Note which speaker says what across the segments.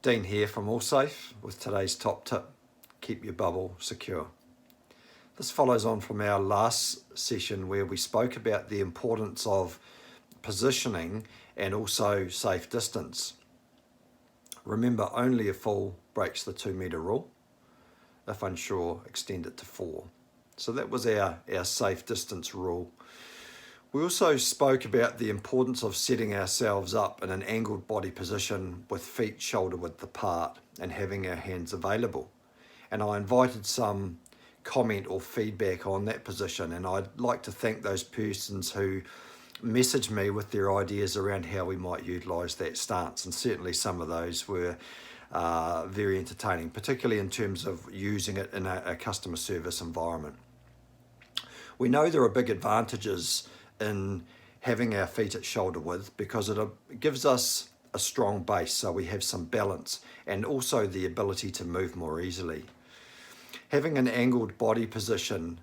Speaker 1: Dean here from Allsafe with today's top tip: keep your bubble secure. This follows on from our last session where we spoke about the importance of positioning and also safe distance. Remember, only a fool breaks the 2-metre rule. If unsure, extend it to 4. So that was our safe distance rule. We also spoke about the importance of setting ourselves up in an angled body position with feet shoulder width apart and having our hands available. And I invited some comment or feedback on that position, and I'd like to thank those persons who messaged me with their ideas around how we might utilise that stance, and certainly some of those were very entertaining, particularly in terms of using it in a customer service environment. We know there are big advantages in having our feet at shoulder width because it gives us a strong base, so we have some balance and also the ability to move more easily. Having an angled body position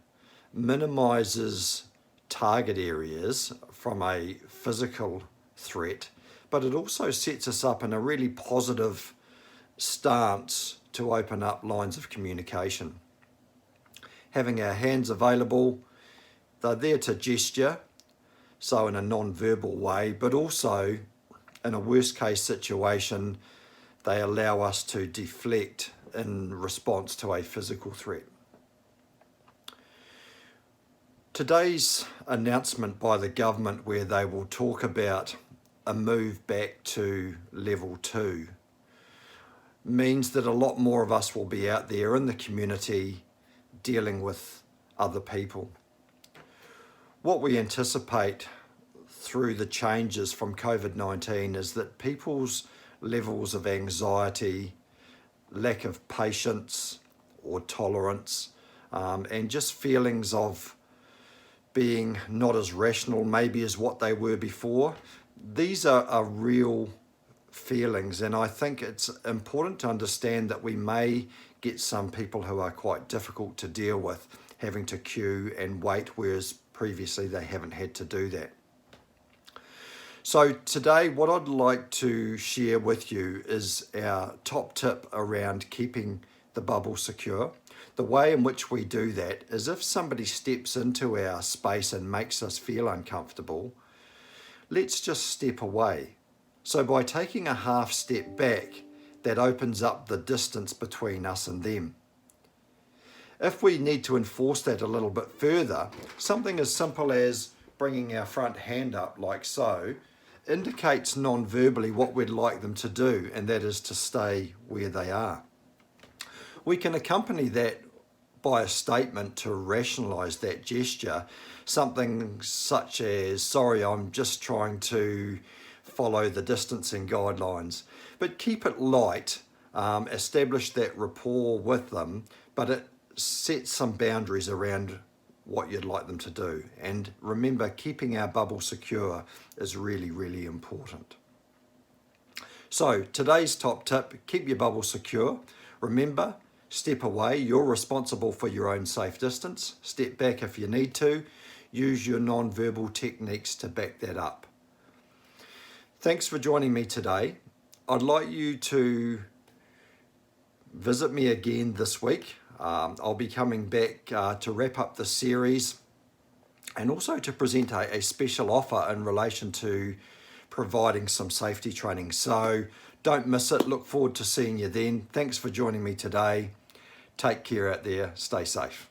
Speaker 1: minimises target areas from a physical threat, but it also sets us up in a really positive stance to open up lines of communication. Having our hands available, they're there to gesture, so in a non-verbal way, but also in a worst case situation, they allow us to deflect in response to a physical threat. Today's announcement by the government, where they will talk about a move back to level 2, means that a lot more of us will be out there in the community dealing with other people. What we anticipate through the changes from Covid-19 is that people's levels of anxiety, lack of patience or tolerance, and just feelings of being not as rational maybe as what they were before, these are real feelings, and I think it's important to understand that we may get some people who are quite difficult to deal with having to queue and wait, whereas previously they haven't had to do that. So today what I'd like to share with you is our top tip around keeping the bubble secure. The way in which we do that is if somebody steps into our space and makes us feel uncomfortable, let's just step away. So by taking a half step back, that opens up the distance between us and them. If we need to enforce that a little bit further, something as simple as bringing our front hand up like so indicates non-verbally what we'd like them to do, and that is to stay where they are. We can accompany that by a statement to rationalise that gesture, something such as, sorry, I'm just trying to follow the distancing guidelines. But keep it light, establish that rapport with them, but it sets some boundaries around what you'd like them to do. And remember, keeping our bubble secure is really, really important. So today's top tip: keep your bubble secure. Remember, step away. You're responsible for your own safe distance. Step back if you need to. Use your non-verbal techniques to back that up. Thanks for joining me today. I'd like you to visit me again this week. I'll be coming back to wrap up the series and also to present a special offer in relation to providing some safety training. So don't miss it. Look forward to seeing you then. Thanks for joining me today. Take care out there. Stay safe.